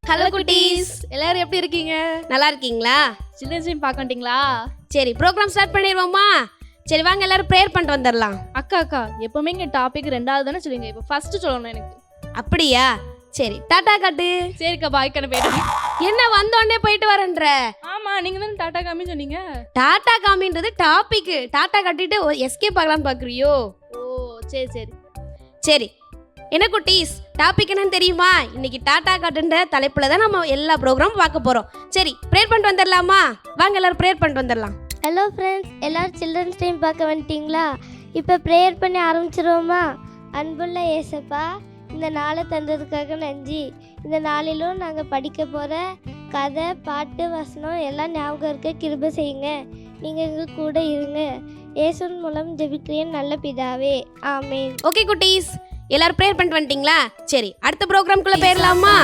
Hello குட்டீஸ், எல்லாரும் எப்படி இருக்கீங்க? நல்லா இருக்கீங்களா? சில்ட்ரன்ஸ் டே பார்க்க வந்துட்டீங்களா? சரி, ப்ரோக்ராம் ஸ்டார்ட் பண்ணிடுவோமா? சரி வாங்க எல்லாரும் ப்ரேயர் பண்ணிட்டு வந்துடலாம். அக்கா எப்பவுமே இங்கே டாபிக் ரெண்டாவது தானே சொல்லுங்க, இப்போ ஃபர்ஸ்ட் சொல்லணும் எனக்கு. அப்படியா? சரி, டாட்டா காட்டு. சரிக்கா, பாய்க்கான போயிட்டு. என்ன வந்தோடனே போயிட்டு வரேன்ற? ஆமா, நீங்க தானே டாட்டா காமி சொன்னீங்க. டாட்டா காமின்றது டாபிக். டாட்டா காட்டிட்டு எஸ்கேப் ஆகலாம்னு பார்க்குறியோ? ஓ சரி சரி சரி, என்ன குட்டீஸ், டாபிக் என்னன்னு தெரியுமா? இன்னைக்கு டாட்டா காட்டுன்ற தலைப்புல தான் நம்ம எல்லா ப்ரோக்ராமும் பார்க்க போறோம். சரி, ப்ரேயர் பண்ணிட்டு வந்துடலாமா? வாங்க எல்லாரும் ப்ரேயர் பண்ணிட்டு வந்துடலாம். ஹலோ ஃப்ரெண்ட்ஸ், எல்லோரும் சில்ட்ரன்ஸ் டைம் பார்க்க வந்துட்டிங்களா? இப்போ ப்ரேயர் பண்ணி ஆரம்பிச்சிருவோமா? அன்புள்ள ஏசப்பா, இந்த நாளை தந்ததுக்காக நன்றி. இந்த நாளிலும் நாங்கள் படிக்க போகிற கதை, பாட்டு, வசனம் எல்லாம் ஞாபகம் இருக்க கிருபை செய்யுங்க. நீங்கள் எங்கள் கூட இருங்க. இயேசுவின் மூலம் ஜெபிக்கிறேன் நல்ல பிதாவே, ஆமென். ஓகே குட்டீஸ், எல்லாரும் ப்ரேயர் பண்ணிட்டு வந்துட்டீங்களா? சரி, அடுத்த ப்ரோக்ராம்குள்ள போயிடலாமா?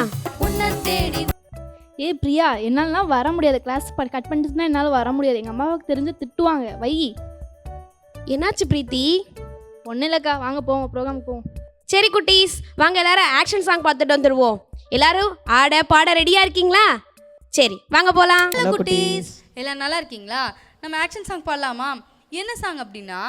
ஏ பிரியா, என்னாலலாம் வர முடியாது. கிளாஸ் கட் பண்ணிட்டுனா என்னால் வர முடியாது. எங்கள் அம்மாவுக்கு தெரிஞ்சு திட்டுவாங்க. வை. என்னாச்சு பிரீத்தி? ஒன்றும் இல்லைக்கா, வாங்க போவோம், ப்ரோக்ராம் போவோம். சரி குட்டீஸ், வாங்க எல்லாரும் ஆக்ஷன் சாங் பார்த்துட்டு வந்துடுவோம். எல்லாரும் ஆட பாட ரெடியா இருக்கீங்களா? சரி வாங்க போலாம். ஹலோ குட்டீஸ், எல்லாம் நல்லா இருக்கீங்களா? நம்ம ஆக்ஷன் சாங் பாடலாமா? என்ன சாங் அப்படின்னா,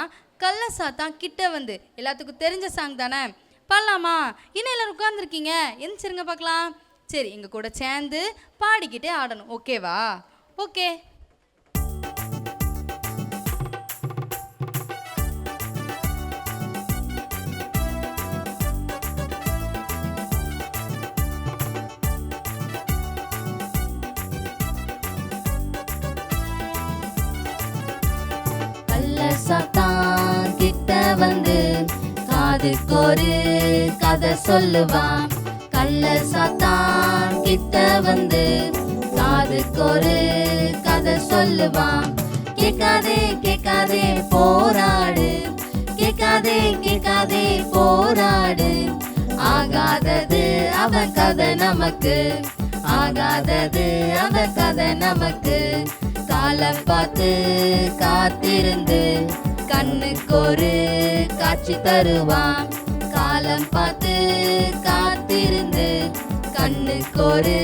கள்ள சாத்தான் கிட்ட வந்து, எல்லாத்துக்கும் தெரிஞ்ச சாங் தானே, பாடலாமா? இன்னும் எல்லாரும் உட்காந்துருக்கீங்க, எந்திரிச்சிருங்க பார்க்கலாம். சரி, எங்கள் கூட சேர்ந்து பாடிக்கிட்டே ஆடணும், ஓகேவா? ஓகே. சாத்தான் கிட்ட வந்து காதுக்கு ஒரு கதை சொல்லுவான். கள்ள சாத்தான் கிட்ட வந்து காதுக்கு ஒரு கதை சொல்லுவான். கேட்காதே கேட்காதே போராடு, கேட்காதே கேட்காதே போராடு. ஆகாதது அவன் கதை நமக்கு, ஆகாதது அவன் கதை நமக்கு. காலம் பார்த்து காத்திருந்து கண்ணுக்கு ஒரு காட்சி தருவான். காலம் பார்த்து காத்திருந்து கண்ணுக்கு ஒரு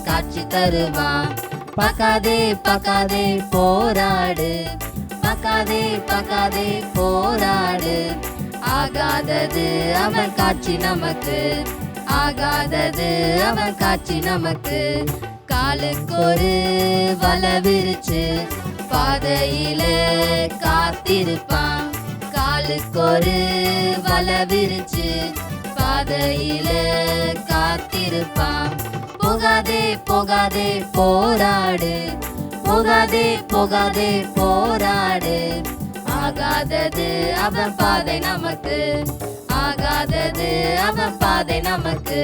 காட்சி தருவான். பார்க்காதே பார்க்காதே போராடு, பார்க்காதே பார்க்காதே போராடு. ஆகாதது அவன் காட்சி நமக்கு, ஆகாதது அவன் காட்சி நமக்கு. காலுக்கு ஒரு வலை விரிச்சு பாதையில காத்திருப்பான். காலுக்கு ஒரு வலை விரிச்சு பாதையில காத்திருப்பான். போகாதே போகாதே போராடு, போகாதே போகாதே போராடு. ஆகாதது அவன் பாதை நமக்கு, ஆகாதது அவன் பாதை நமக்கு.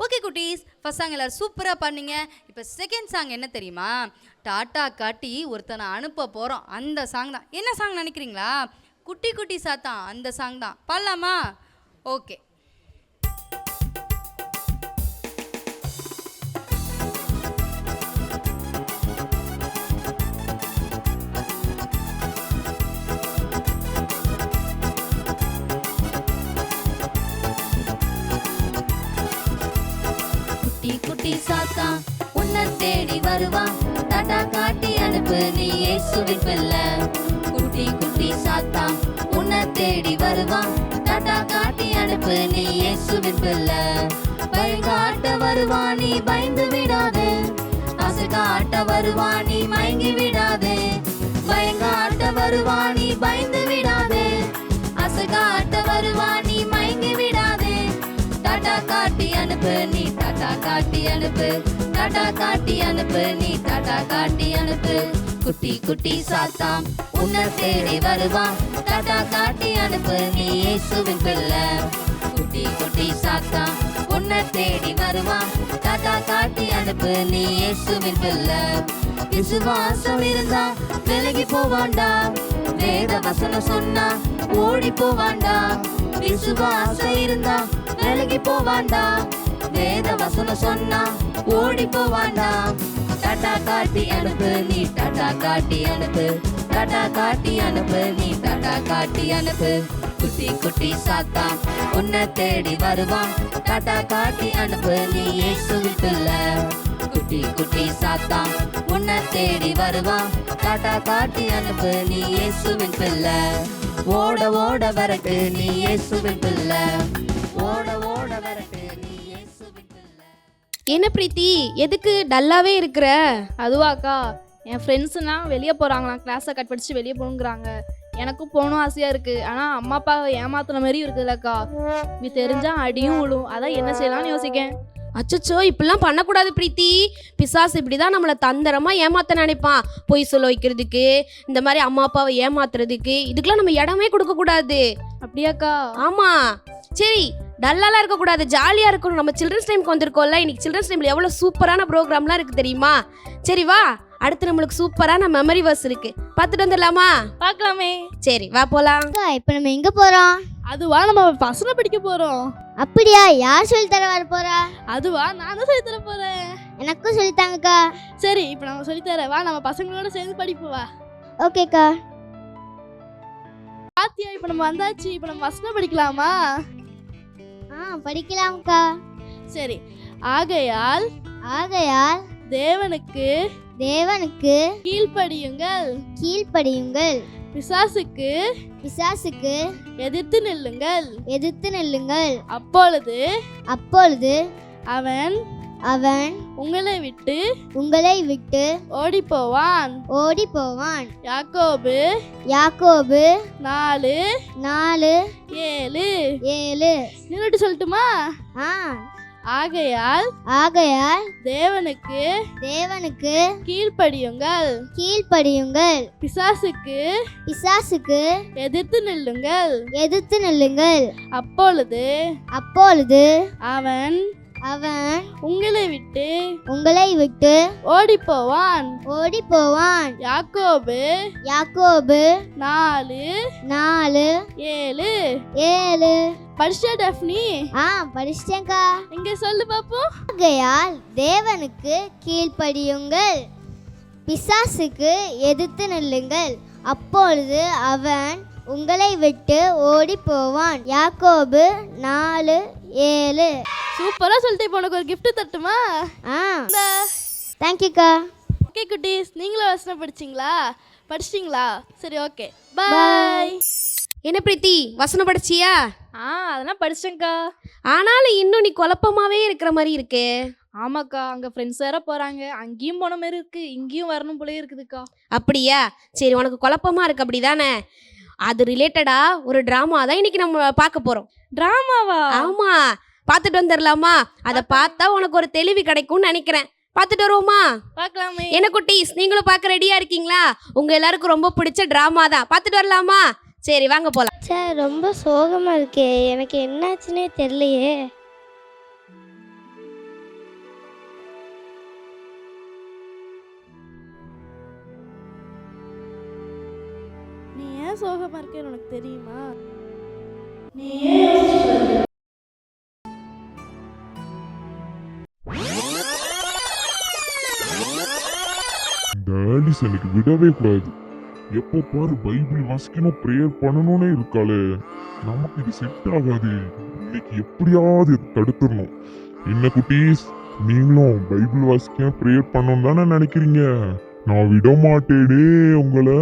ஓகே குட்டீஸ், ஃபர்ஸ்ட் சாங் எல்லாரும் சூப்பராக பண்ணீங்க. இப்போ செகண்ட் சாங் என்ன தெரியுமா? டாட்டா காட்டி ஒருத்தனை அனுப்ப போகிறோம், அந்த சாங் தான். என்ன சாங் நினைக்கிறீங்களா? குட்டி குட்டி சாத்தான், அந்த சாங் தான். பாடலாமா? ஓகே. குட்டி சாத்தான் உன்னை தேடி வருவான். டாட்டா காட்டி அனுப்பு, நீ இயேசுவின் பிள்ளை. குட்டி குட்டி சாத்தான் உன்னை தேடி வருவான். டாட்டா காட்டி அனுப்பு, நீ இயேசுவின் பிள்ளை. பயங்காட்ட வருவான், நீ பயந்து விடாதே. ஆசை காட்ட வருவான், நீ மயங்கி விடாதே. பயங்காட்ட வருவான், நீ பயந்து விடாதே. ஆசை காட்ட வருவான், நீ மயங்கி விடாதே. டாட்டா காட்டி அனுப்பு, நீ டாட்டா காட்டி அனுப்பு. டாட்டா காட்டி அனுப்பு, நீ டாட்டா காட்டி அனுப்பு. குட்டி குட்டி சாத்தான் உன்னை தேடி வருவான். டாட்டா காட்டி அனுப்பு, நீ இயேசுவின் பிள்ளை. குட்டி குட்டி சாத்தான் உன்னை தேடி வருவான். டாட்டா காட்டி அனுப்பு, நீ இயேசுவின் பிள்ளை. விசுவாசம் இருந்தா விலகி போவாண்டா, வேத வசனம் சொன்னா ஓடி போவாண்டா. விசுவாசம் இருந்தா விலகி போவாண்டா, வேத வசனம் சொன்னா ஓடி போவாண்டா. டாட்டா காட்டி அனுப்பு, நீ டாட்டா காட்டி அனுப்பு. டாட்டா காட்டி அனுப்பு, நீ டாட்டா காட்டி அனுப்பு. குட்டி குட்டி சாத்தான் உன்னை தேடி வருவான் டாடா காட்டி அனுப்பு நீ இயேசுவின் பிள்ளை குட்டி குட்டி சாத்தான் உன்னை தேடி வருவான் டாடா காட்டி அனுப்பு நீ இயேசுவின் பிள்ளை ஓட ஓட வரட்டு நீ இயேசுவின் பிள்ளை ஓட ஓட வரட்டு நீ இயேசுவின் பிள்ளை. என்ன பிரீத்தி, எதுக்கு டல்லாவே இருக்கிற? அதுவாக்கா, என் ஃப்ரெண்ட்ஸுலாம் வெளியே போகிறாங்களாம், கிளாஸை கட் படிச்சு வெளியே போகணுங்கிறாங்க. எனக்கும் போகணும் ஆசையாக இருக்குது. ஆனால் அம்மா அப்பா ஏமாத்துன மாதிரியும் இருக்குதுல்லக்கா. இது தெரிஞ்சால் அடியும் விழும். அதான் என்ன செய்யலாம்னு யோசிக்கேன். அச்சச்சோ, இப்படிலாம் பண்ணக்கூடாது பிரீத்தி. பிசாசு இப்படி தான் நம்மளை தந்திரமாக ஏமாற்ற நினைப்பான். பொய் சொல்ல வைக்கிறதுக்கு, இந்த மாதிரி அம்மா அப்பாவை ஏமாத்துறதுக்கு, இதுக்கெல்லாம் நம்ம இடமே கொடுக்கக்கூடாது. அப்படியாக்கா? ஆமாம். சரி, டல்லாலாம் இருக்கக்கூடாது, ஜாலியாக இருக்கணும். நம்ம சில்ட்ரன்ஸ் டைமுக்கு வந்திருக்கோம்ல. இன்னைக்கு சில்ட்ரன்ஸ் டைமில் எவ்வளோ சூப்பரான ப்ரோக்ராம்லாம் இருக்குது தெரியுமா? சரி வா, அடுத்து நம்மளுக்கு சூப்பரான மெமரி வர்ஸ் இருக்குது, பார்த்துட்டு வந்துடலாமா? பார்க்கலாமே. சரி வா போகலாம். இப்போ நம்ம எங்கே போகிறோம்? அதுவா, நம்ம பசங்க படிக்க போகிறோம். அப்படியா? யார் சொல்லித்தர வர போகிறா? அதுவா, நான் தான் சொல்லித்தர போகிறேன். எனக்கும் சொல்லித்தாங்கக்கா. சரி, இப்போ நம்ம சொல்லித்தரேன். வா, நம்ம பசங்களோட சேர்ந்து படிப்போம். வா. ஓகேக்கா. பாத்தியா, இப்போ நம்ம வந்தாச்சு. இப்போ நம்ம வசனம் படிக்கலாமா? படிக்கலாம்க்கா. சரி. ஆகையால் ஆகையால் தேவனுக்கு தேவனுக்கு கீழ்ப்படியுங்கள், கீழ்ப்படியுங்கள், பிசாசுக்கு பிசாசுக்கு எதிர்த்து நில்லுங்கள், எதிர்த்து நில்லுங்கள். அப்பொழுது அப்பொழுது அவன் அவன் உங்களை விட்டு உங்களை விட்டு ஓடி போவான். ஓடி போவான். யாக்கோபு யாக்கோபு 4:7. இன்னொரு சொல்லட்டுமா? ஆகையால் ஆகையால் தேவனுக்கு தேவனுக்கு கீழ்ப்படியுங்கள், கீழ்ப்படியுங்கள், பிசாசுக்கு பிசாசுக்கு எதிர்த்து நில்லுங்கள், எதிர்த்து நில்லுங்கள். அப்பொழுது அப்பொழுது அவன் அவன் உங்களை விட்டு உங்களை விட்டு ஓடி போவான். ஓடி போவான். யாக்கோபு யாக்கோபு 4:7. படிச்சா டெஃப்னி? படிச்சிட்டேன்க்கா. இங்க சொல்லு பாப்போம். ஆகையால் தேவனுக்கு கீழ்ப்படியுங்கள், பிசாசுக்கு எதிர்த்து நில்லுங்கள், அப்பொழுது அவன் உங்களை விட்டு ஓடி போவான். யாக்கோபு 4:7. சூப்பரா சொல்லிட்டு இப்போ உனக்கு ஒரு gift தட்டுமா? தேங்க்யூக்கா. ஓகே குட்டீஸ், நீங்களும் வசனம் படிச்சிங்களா? சரி, ஓகே, பாய். என்ன பிரீத்தி, வசனம் படிச்சியா? அதெல்லாம் படிச்சேங்க்கா. ஆனாலும் இன்னும் நீ குழப்பமாவே இருக்கிற மாதிரி இருக்கே. ஆமாக்கா, அங்கே ஃப்ரெண்ட்ஸ் வேற போகிறாங்க. அங்கேயும் போன மாதிரி இருக்கு, இங்கேயும் வரணும் போலே இருக்குதுக்கா. அப்படியா? சரி, உனக்கு குழப்பமா இருக்கு அப்படிதானே? அது ரிலேட்டடா ஒரு ட்ராமா தான் இன்னைக்கு நம்ம பார்க்க போறோம். ட்ராமாவா? ஆமா, பார்த்துட்டு வந்துடலாமா? அதை பார்த்தா உனக்கு ஒரு தெளிவு கிடைக்கும்னு நினைக்கிறேன். பார்த்துட்டு வருவோமா? பார்க்கலாமே. என்ன குட்டீஸ், நீங்களும் பார்க்க ரெடியா இருக்கீங்களா? உங்க எல்லாருக்கும் ரொம்ப பிடிச்ச ட்ராமா தான். பார்த்துட்டு வரலாமா? சரி வாங்க போலாம். சார், ரொம்ப சோகமா இருக்கே, எனக்கு என்னாச்சுன்னே தெரியலையே. நீ ஏன் சோகமா இருக்கேன்னு உனக்கு தெரியுமா? நீ ஏன் இந்த ஆலிஸ் எனக்கு விடவே கூடாது. எப்போ பாரு பைபிள் வாசிக்கணும், ப்ரேயர் பண்ணணும்னே இருக்காளே. நமக்கு இது செட் ஆகாது. இன்னைக்கு எப்படியாவது இதை தடுத்துடணும். என்ன குட்டீஸ், நீங்களும் பைபிள் வாசிக்க ப்ரேயர் பண்ணணும் தானே நினைக்கிறீங்க? நான் விட மாட்டேனே உங்களை.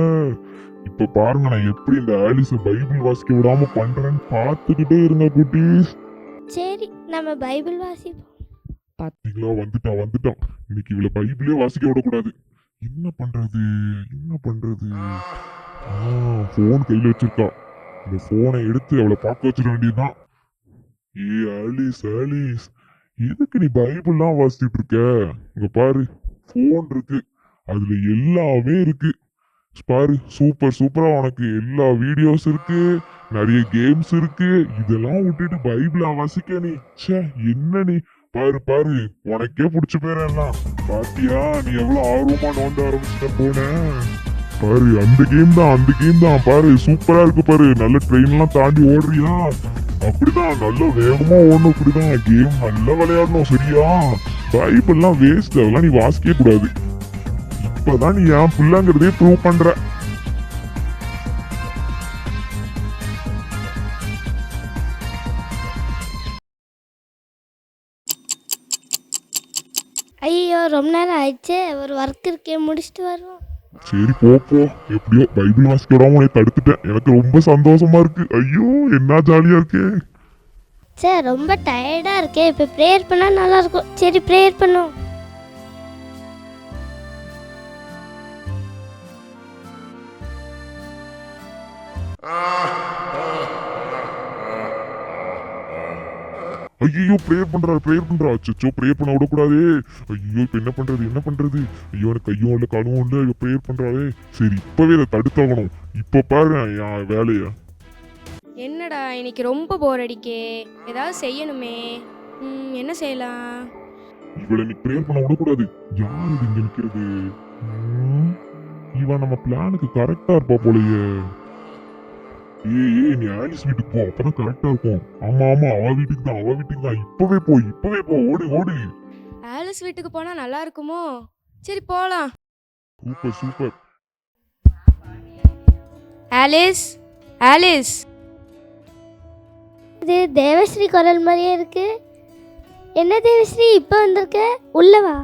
இப்ப பாருங்க, நான் எப்படி இந்த ஆலிஸ பைபிள் வாசிக்க விடாம பண்றேன்னு பார்த்துக்கிட்டே இருங்க குட்டீஸ். சரி, நம்ம பைபிள் வாசிப்போம். பாத்தீங்களா, வந்துட்டான். இன்னைக்கு இவளை பைபிளே வாசிக்க விடக்கூடாது. என்ன பண்றது? போன் கையில வச்சிருக்கா. இந்த போனை எடுத்து அவளை பார்க்க வச்சிட வேண்டியதுதான். ஆலிஸ், எதுக்கு நீ பைபிள்லாம் வாசிச்சுட்டு இருக்க? இங்க பாரு, போன் இருக்கு, அதுல எல்லாமே இருக்கு. பாரு, சூப்பரா உனக்கு எல்லா வீடியோஸ் இருக்கு, நிறைய கேம்ஸ் இருக்கு. இதெல்லாம் விட்டுட்டு பைபிளா வாசிக்க நீ? என்ன நீ? பாரு, உனக்கே பிடிச்ச பேரெல்லாம் பாத்தியா? நீ எவ்வளவு ஆர்வமா நோண்ட ஆரம்பிச்சுட்ட போன. பாரு, அந்த கேம் தான் பாரு, சூப்பரா இருக்கு பாரு. நல்ல ட்ரெயின் எல்லாம் தாண்டி ஓடுறியா? அப்படிதான், நல்ல வேகமா ஓடணும். அப்படிதான் கேம் நல்லா விளையாடணும், சரியா? பைபிள்லாம் வேஸ்ட், அதெல்லாம் நீ வாசிக்கவே கூடாது. இப்பதான் நீ என் பிள்ளைங்கிறதே ப்ரூவ் பண்ற. ஐயோ ரொம்ப நேரம் ஆயிடுச்சு, ஒரு ஒர்க் இருக்கே, முடிச்சுட்டு வருவோம். சரி போ எப்படியோ பைபிள் வாசிக்க விடாம உன்னை தடுத்துட்டேன். எனக்கு ரொம்ப சந்தோஷமா இருக்கு. ஐயோ என்ன ஜாலியா இருக்கே. சரி ரொம்ப டயர்டாக இருக்கே, இப்போ ப்ரேயர் பண்ணால் நல்லாயிருக்கும். சரி ப்ரேயர் பண்ணுவோம். ஐயோ ப்ரேயர் பண்றா. அச்சோ ப்ரேயர் பண்ண விடக்கூடாதே. ஐயோ இப்ப என்ன பண்றது. ஐயோ எனக்கு கையும் இல்லை காலும் இல்லை. ஐயோ ப்ரேயர் பண்றாளே. சரி இப்பவே இதை தடுத்தாகணும். இப்ப பாரு என் வேலைய. என்னடா இன்னைக்கு ரொம்ப போர் அடிக்கே, ஏதாவது செய்யணுமே. என்ன செய்யலாம்? இவளை நீ ப்ரேயர் பண்ண விடக்கூடாது. யார் இது இங்க நிக்கிறது? இவன் நம்ம பிளானுக்கு கரெக்டா இருப்பா போலயே. ஏய் நீ ஆலிஸ் வீட்டுக்கு போ, அப்பதான் கரெக்டா இருக்கும். ஆமா அவ வீட்டுக்கு தான். இப்பவே போ ஓடு. ஆலிஸ் வீட்டுக்கு போனா நல்லா இருக்குமோ? சரி போலாம். சூப்பர். ஆலிஸ் இது தேவஸ்ரீ குரல் மாதிரியே இருக்கு. என்ன தேவஸ்ரீ இப்போ வந்திருக்க? உள்ளவா?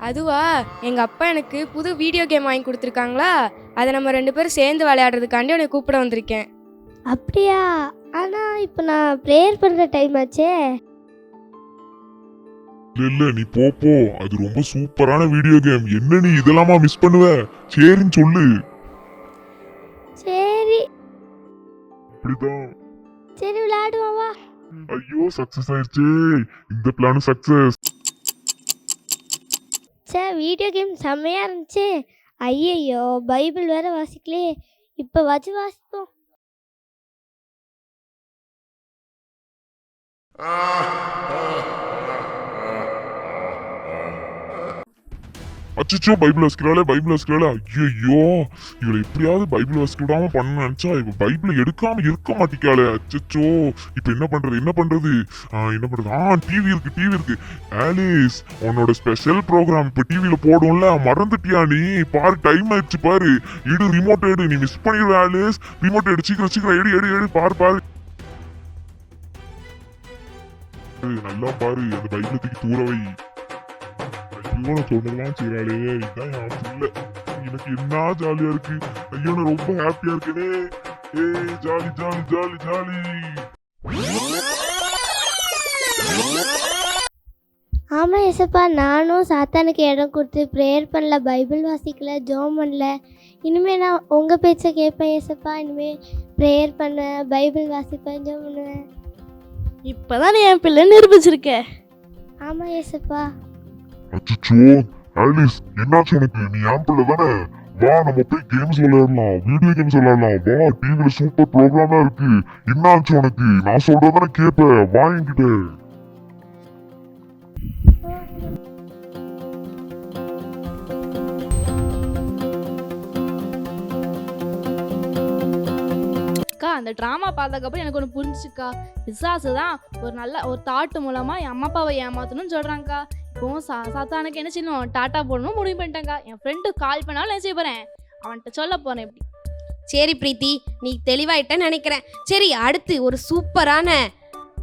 அதுவா, எங்க அப்பா எனக்கு புது வீடியோ கேம் வாங்கி கொடுத்துருக்காங்களா, அதை நம்ம 2 பேரும் சேர்ந்து விளையாடுறதுக்காண்டி உன்னை கூப்பிட வந்திருக்கேன். அப்படியா? ஆனால் இப்போ நான் ப்ரேயர் பண்ணுற டைம் ஆச்சே. இல்ல நீ போ. அது ரொம்ப சூப்பரான வீடியோ கேம். என்ன நீ இதெல்லாமா மிஸ் பண்ணுவ? சரின்னு சொல்லு. சரி அப்படிதான். சரி விளையாடுவோம் வா. ஐயோ சக்சஸ் ஆயிடுச்சு. இந்த பிளானும் சக்சஸ். வீடியோ கேம் செம்மையாக இருந்துச்சு. ஐயையோ பைபிள் வேற வாசிக்கலே, இப்போ வாசிப்போம். அச்சோ பைபிள் வாசிக்கிறாளே. ஐயோ இவளை எப்படியாவது பைபிள் வாசிக்க விடாம பண்ண நினைச்சா இவ பைபிளை எடுக்காம இருக்க மாட்டிக்காளே. அச்சோ இப்ப என்ன பண்றது? டிவி இருக்கு. ஆலிஸ் உன்னோட ஸ்பெஷல் ப்ரோக்ராம் இப்ப டிவில போடும்ல, மறந்துட்டியா நீ? பாரு டைம் ஆயிடுச்சு பாரு. ரிமோட் எடு. நீ மிஸ் பண்ணிடுவ ஆலிஸ். ரிமோட் எடு சீக்கிரம் எடு. பாரு நல்லா பாரு. அந்த பைபிளை தூக்கி தூர வை. ஐயோ சொன்னதெல்லாம் செய்யறாளே. இதான் என் பிள்ளை. எனக்கு என்ன ஜாலியா இருக்கு. ஐயோ நான் ரொம்ப ஹாப்பியா இருக்கேனே. ஜாலி. ஆமாம் ஏசப்பா, நானும் சாத்தானுக்கு இடம் கொடுத்து ப்ரேயர் பண்ணல, பைபிள் வாசிக்கல, ஜெபம் பண்ணல. இனிமேல் நான் உங்கள் பேச்சை கேட்பேன் ஏசப்பா. இனிமேல் ப்ரேயர் பண்ணேன், பைபிள் வாசிப்பேன், ஜெபம் பண்ணுவேன். இப்போதான் நீ என் பிள்ளை நிரூபிச்சிருக்க. ஆமாம் ஏசப்பா. அச்சோ ஆலிஸ் என்னாச்சு உனக்கு? நீ என் பிள்ளை தானே? வா நம்ம போய் கேம்ஸ் விளையாடலாம், வீடியோ கேம்ஸ் விளையாடலாம். வா டிவில சூப்பர் ப்ரோக்ராமா இருக்கு. என்னாச்சு உனக்கு? நான் சொல்றதானே கேப்ப. வா என்கிட்ட. அக்கா அந்த ட்ராமா பார்த்ததுக்கப்புறம் எனக்கு ஒன்று புரிஞ்சுக்கா. பிசாசு தான் ஒரு தாட்டு மூலமா என் அம்மா அப்பாவை ஏமாத்தணும்னு சொல்றாங்கக்கா. இப்போ சாத்தானுக்கு என்ன செய்யணும், டாட்டா போடணும் முடிவு பண்ணிட்டேங்க்கா. என் ஃப்ரெண்டு கால் பண்ணாலும் என்ன செய்ய போறேன், அவன்கிட்ட சொல்ல போறேன். எப்படி? சரி பிரீத்தி, நீ தெளிவாயிட்டேன்னு நினைக்கிறேன். சரி அடுத்து ஒரு சூப்பரான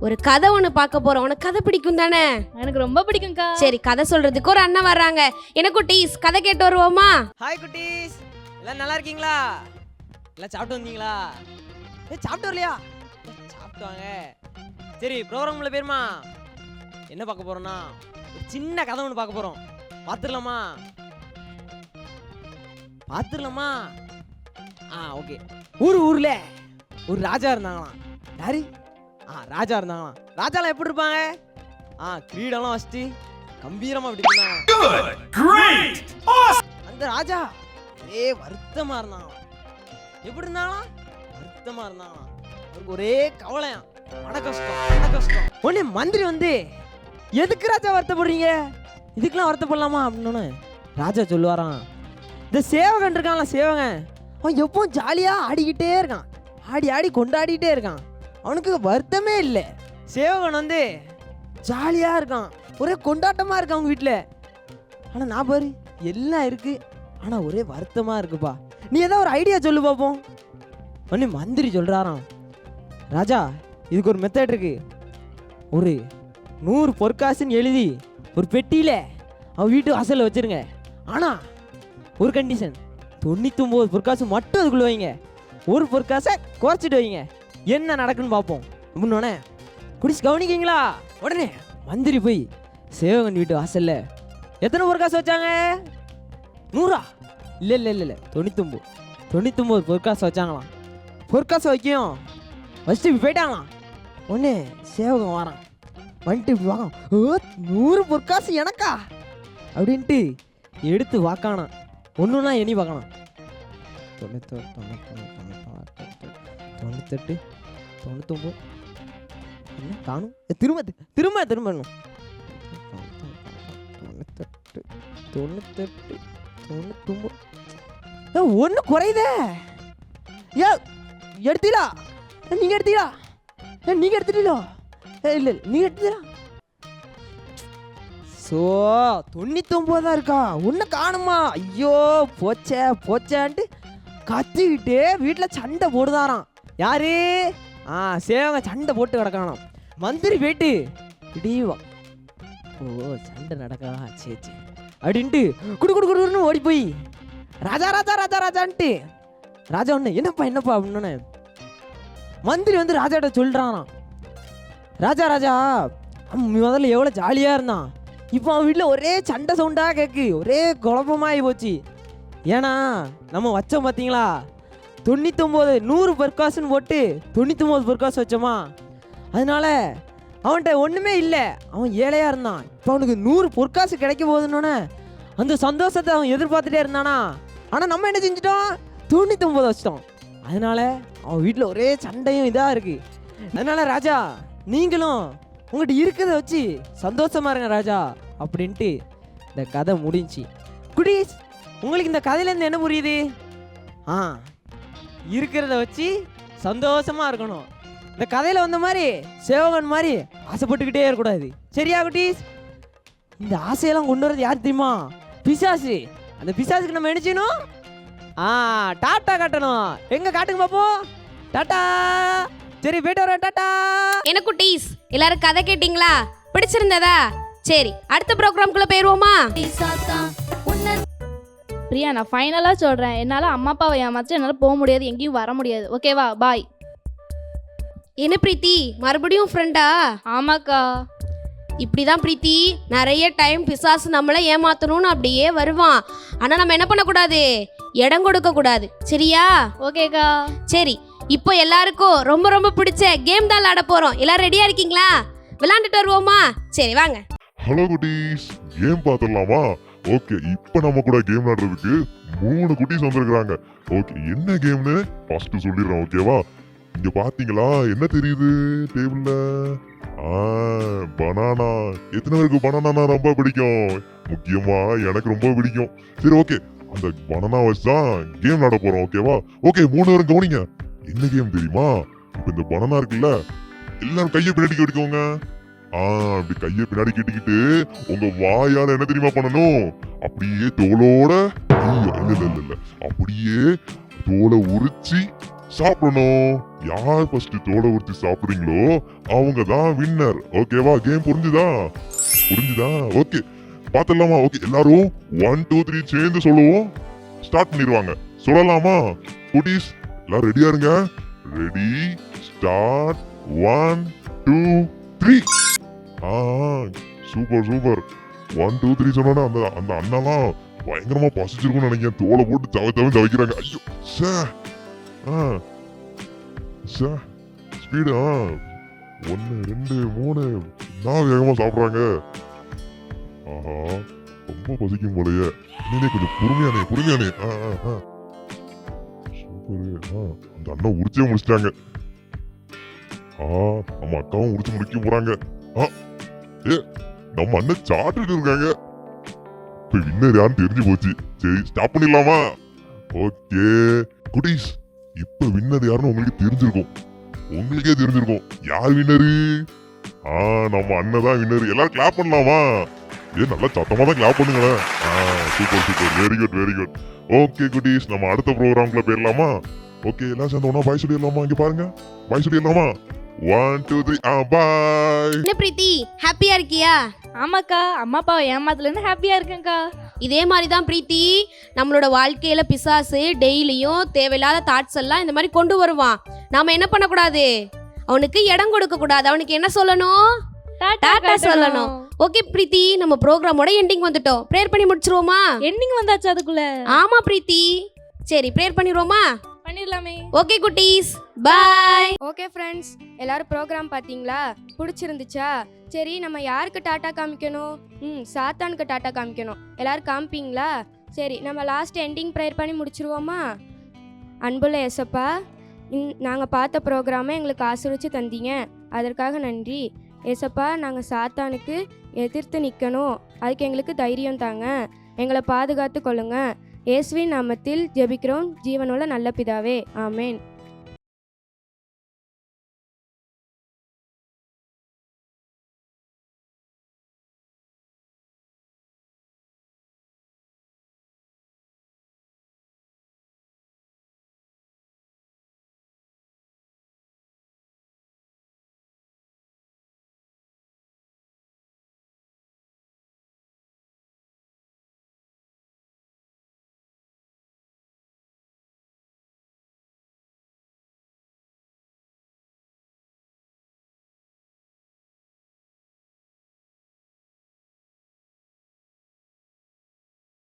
ஒரு கதை ஒன்று பார்க்க போறோம். உனக்கு கதை பிடிக்கும் தானே? எனக்கு ரொம்ப பிடிக்கும்க்கா. சரி கதை சொல்றதுக்கு ஒரு அண்ணன் வர்றாங்க. என்ன குட்டீஸ் கதை கேட்டு வருவோமா? ஹாய் குட்டீஸ், எல்லாம் நல்லா இருக்கீங்களா? எல்லாம் சாப்பிட்டு வந்தீங்களா? சாப்பிட்டு வரலையா? சாப்பிட்டு வாங்க. சரி ப்ரோக்ராம்ல பேருமா என்ன பார்க்க போறோம்னா ஒரு சின்ன கதை ஒன்று பார்க்க போறோம். பார்த்துடலாமா? ஓகே. ஊர்ல ஒரு ராஜா இருந்தாங்களாம். யாரு? ராஜா இருந்தாங்களாம். ராஜாலாம் எப்படி இருப்பாங்க? கிரீடம்லாம் வச்சுட்டு கம்பீரமா அப்படி இருந்தாங்க. அந்த ராஜா வருத்தமா இருந்தாங்களாம். எப்படி இருந்தாங்களாம்? வருத்தமா இருந்தாங்களாம். அவருக்கு ஒரே கவலையாம், மன கஷ்டம். உடனே மந்திரி வந்து, எதுக்கு ராஜா வருத்தப்படுறீங்க? இதுக்கெல்லாம் வருத்தப்படலாமா அப்படின்னு ராஜா சொல்லுவாராம், இந்த சேவகன் இருக்கான்ல, சேவகன் அவன் எப்பவும் ஜாலியா ஆடிக்கிட்டே இருக்கான், ஆடி கொண்டாடிட்டே இருக்கான். அவனுக்கு வருத்தமே இல்லை. சேவகன் வந்து ஜாலியா இருக்கான், ஒரே கொண்டாட்டமா இருக்கான் அவங்க வீட்டில். ஆனால் நான் பாரு எல்லாம் இருக்கு, ஆனால் ஒரே வருத்தமா இருக்குப்பா. நீ ஏதாவது ஒரு ஐடியா சொல்லு பார்ப்போம். உடனே மந்திரி சொல்றாராம், ராஜா இதுக்கு ஒரு மெத்தட் இருக்கு. ஒரு 100 பொற்காசுன்னு எழுதி ஒரு பெட்டியில் அவன் வீட்டு வாசலில் வச்சுருங்க. ஆனால் ஒரு கண்டிஷன், 99 பொற்காசு மட்டும் அதுக்குள்ளே வைங்க, ஒரு பொற்காசை குறைச்சிட்டு வைங்க, என்ன நடக்குன்னு பார்ப்போம் அப்படின்னோடனே குடிச்சு கவனிக்கிங்களா. உடனே மந்திரி போய் சேவகன் வீட்டு வாசலில் எத்தனை பொற்காசு வச்சாங்க? 100? இல்லை இல்லை இல்லை இல்லை 99 பொற்காசு வச்சாங்களாம். பொற்காசு வைக்கும் ஃபஸ்ட்டு இப்படி போயிட்டாங்களாம். உடனே சேவகம் வரான், வந்துட்டு இப்படி வாங்க, 100 பொற்காசு எனக்கா அப்படின்ட்டு எடுத்து வாக்கானான். ஒன்றுனா எண்ணி பார்க்கணும், 91 98 99 என்ன காணும், திரும்ப திரும்ப திரும்ப 98 99 ஒன்று குறையுதே. ஏ எடுத்தீங்களா? நீங்கள் எடுத்தீங்களா? நீங்கள் எடுத்துட்டீங்களோ? இல்லை நீங்கள் எடுத்தீங்களா? ஸோ 99 தான் இருக்கா, ஒன்று காணுமா? ஐயோ போச்சேன்ட்டு கத்திக்கிட்டே வீட்டில் சண்டை போடுதாராம். யாரு? சேவங்க சண்டை போட்டு கிடக்கானாம். மந்திரி போயிட்டு இடிவா, ஓ சண்டை நடக்கா, சரி சரி அப்படின்ட்டு குடுன்னு ஓடி போய் ராஜா ராஜா ராஜா ராஜான்ட்டு ராஜா ஒன்று என்னப்பா அப்படின்னு மந்திரி வந்து ராஜாட்ட சொல்கிறானாம். ராஜா முதல்ல எவ்வளோ ஜாலியாக இருந்தான், இப்போ அவன் வீட்டில் ஒரே சண்டை சவுண்டாக கேட்கு, ஒரே குழப்பமாகி போச்சு. ஏன்னா நம்ம வச்சோம் பார்த்தீங்களா, 99 100 பொற்காசுன்னு போட்டு 99 பொற்காசு வச்சோமா, அதனால அவன்கிட்ட ஒன்றுமே இல்லை, அவன் ஏழையாக இருந்தான். இப்போ அவனுக்கு 100 பொற்காசு கிடைக்க போகுதுன்னொன்னே அந்த சந்தோஷத்தை அவன் எதிர்பார்த்துட்டே இருந்தானா. ஆனால் நம்ம என்ன செஞ்சிட்டோம், 99 வச்சிட்டோம். அதனால அவன் வீட்டில் ஒரே சண்டையும் இதாக இருக்குது. அதனால ராஜா நீங்களும் உங்கள்கிட்ட இருக்கிறத வச்சு சந்தோஷமா இருங்க ராஜா அப்படின்ட்டு இந்த கதை முடிஞ்சு. குடீஸ், உங்களுக்கு இந்த கதையிலேருந்து என்ன புரியுது? இருக்கிறத வச்சு சந்தோஷமா இருக்கணும். இந்த கதையில் வந்த மாதிரி சேவகன் மாதிரி ஆசைப்பட்டுக்கிட்டே இருக்கக்கூடாது. சரியா குட்டீஸ்? இந்த ஆசையெல்லாம் கொண்டு வரது யார் தெரியுமா? பிசாசு. அந்த பிசாசுக்கு நம்ம என்ன செய்யணும்? டாட்டா காட்டணும். எங்க காட்டுங்க பாப்போம். டாட்டா. சரி போயிட்டு வரேன், டாட்டா. என்ன குட்டீஸ், எல்லாரும் கதை கேட்டிங்களா? பிடிச்சிருந்ததா? சரி, அடுத்த ப்ரோக்ராம்குள்ள போயிருவோமா? சாத்தான் உன்னை பிரியா, நான் ஃபைனலாக சொல்கிறேன், என்னால் அம்மா அப்பாவை ஏமாற்ற என்னால் போக முடியாது, எங்கேயும் வர முடியாது. ஓகேவா? பாய். என்ன பிரீத்தி, மறுபடியும் ஃப்ரெண்டா? ஆமாக்கா. இப்படிதான் பிரீத்தி, நிறைய டைம் பிசாசு நம்மளை ஏமாத்தணும்னு அப்படியே வருவான். ஆனால் நம்ம என்ன பண்ணக்கூடாது, இடம் கொடுக்க கூடாது. சரியா? ஓகேக்கா. சரி, இப்போ எல்லாருக்கும் ரொம்ப ரொம்ப பிடிச்ச கேம் தான் விளையாட போறோம். எல்லாரும் ரெடியா இருக்கீங்களா? விளையாண்டுட்டு வருவோமா? சரி வாங்க. ஹலோ குட்டீஸ், கேம் பார்த்துடலாமா? ஓகே, இப்போ நம்ம கூட கேம் விளையாடுறதுக்கு 3 குட்டீஸ் வந்திருக்கிறாங்க. ஓகே, என்ன கேம்னு ஃபர்ஸ்ட் சொல்லிடுறேன். ஓகேவா? இங்க பாத்தீங்களா என்ன தெரியுது டேபிள்ல? பனானா. எத்தனை பேருக்கு பனானா ரொம்ப பிடிக்கும்? முக்கியமா எனக்கு ரொம்ப பிடிக்கும். சரி ஓகே, அந்த பனானா வச்சு தான் கேம் விளையாட போறோம். ஓகேவா? ஓகே, 3 பேரும் கவனிங்க. என்ன கேம் தெரியுமா? இப்ப இந்த பனானா இருக்குல்ல, எல்லாரும் கையை பின்னாடி கட்டிக்கோங்க. அப்படி கையை பின்னாடி கட்டிக்கிட்டு உங்க வாயால என்ன தெரியுமா பண்ணணும்? அப்படியே தோலோட இல்ல அப்படியே தோலை உரிச்சு சாப்பிடணும். யார் ஃபர்ஸ்ட் தோலை உரிச்சு சாப்பிடுறீங்களோ அவங்க தான் வின்னர். ஓகேவா? கேம் புரிஞ்சுதா? ஓகே, பாத்துடலாமா? ஓகே, எல்லாரும் 1 2 3 சேர்ந்து சொல்லுவோம். ஸ்டார்ட் பண்ணிடுவாங்க. சொல்லலாமா குட்டீஸ்? எல்லாரும் ரெடியா இருங்க. Ready, start. 1 2 3. சூப்பர் 1 2 3 சொன்னா அந்த அண்ணாலாம் பயங்கரமா பசிச்சிருக்கும்னு நினைக்கிறேன். தோலை போட்டு தவிக்கிறாங்க. ஐயோ ஸ்பீடு. 1 2 3 நான் வேகமா சாப்பிடுறாங்க. ஆஹா, ரொம்ப பசிக்கும் போலயே. நீனே கொஞ்சம் பொறுமையானே. சூப்பர். அந்த அண்ணா உரிச்சே முடிச்சிட்டாங்க. நம்ம அக்காவும் உரிச்சு முடிக்க போறாங்க. நம்ம அண்ணன் சாப்பிட்டுட்டு இருக்காங்க. இப்ப வின்னர் யாருன்னு தெரிஞ்சு போச்சு. சரி, ஸ்டாப் பண்ணிடலாமா? ஓகே குட்டீஸ், இப்ப வின்னர் யாருன்னு உங்களுக்கு தெரிஞ்சிருக்கும். உங்களுக்கே தெரிஞ்சிருக்கும் யார் வின்னரு. நம்ம அண்ணன் தான் வின்னர். எல்லாரும் கிளாப் பண்ணலாமா? நல்லா சத்தமா தான் கிளாப் பண்ணுங்களேன். Super, very good. ஓகே குட்டீஸ், நம்ம அடுத்த ப்ரோக்ராம்குள்ள போயிடலாமா? ஓகே, எல்லாம் சேர்ந்து ஒன்னா பாய் சொல்லிடலாமா? இங்க பாருங்க, பாய் சொல்லிடலாமா? 1 2 3 பாய். என்ன பிரீத்தி ஹாப்பியா இருக்கியா? ஆமாக்கா, அம்மா அப்பாவை ஏமாத்துலேருந்து ஹாப்பியாக இருக்கேன்க்கா. இதே மாதிரி தான் பிரீத்தி, நம்மளோட வாழ்க்கையில பிசாசு டெய்லியும் தேவையில்லாத தாட்ஸ் எல்லாம் இந்த மாதிரி கொண்டு வருவான். நாம என்ன பண்ணக்கூடாது, அவனுக்கு இடம் கொடுக்க கூடாது. அவனுக்கு என்ன சொல்லணும்? டாடா சொல்லணும். ஓகே பிரீத்தி, நம்ம ப்ரோக்ராமோட எண்டிங் வந்துட்டோம். ப்ரேயர் பண்ணி முடிச்சிருவோமா? எண்டிங் வந்தாச்சு அதுக்குள்ள. ஆமா பிரீத்தி. சரி ப்ரேயர் பண்ணிடுவோமா? பண்ணிடலாமே. ஓகே குட்டீஸ், பாய். ஓகே ஃப்ரெண்ட்ஸ், எல்லாரும் ப்ரோக்ராம் பார்த்தீங்களா? பிடிச்சிருந்துச்சா? சரி, நம்ம யாருக்கு டாட்டா காமிக்கணும்? சாத்தானுக்கு டாட்டா காமிக்கணும். எல்லாரும் காமிப்பீங்களா? சரி, நம்ம லாஸ்ட் எண்டிங் ப்ரேயர் பண்ணி முடிச்சிருவோமா? அன்புள்ள ஏசப்பா, நாங்கள் பார்த்த ப்ரோக்ராமை எங்களுக்கு ஆசீர்வதிச்சு தந்தீங்க, அதற்காக நன்றி ஏசப்பா. நாங்கள் சாத்தானுக்கு எதிர்த்து நிற்கணும், அதுக்கு எங்களுக்கு தைரியம் தாங்க, எங்களை பாதுகாத்து கொள்ளுங்க. இயேசுவின் நாமத்தில் ஜெபிக்கிறோம் ஜீவனுள்ள நல்ல பிதாவே, ஆமேன்.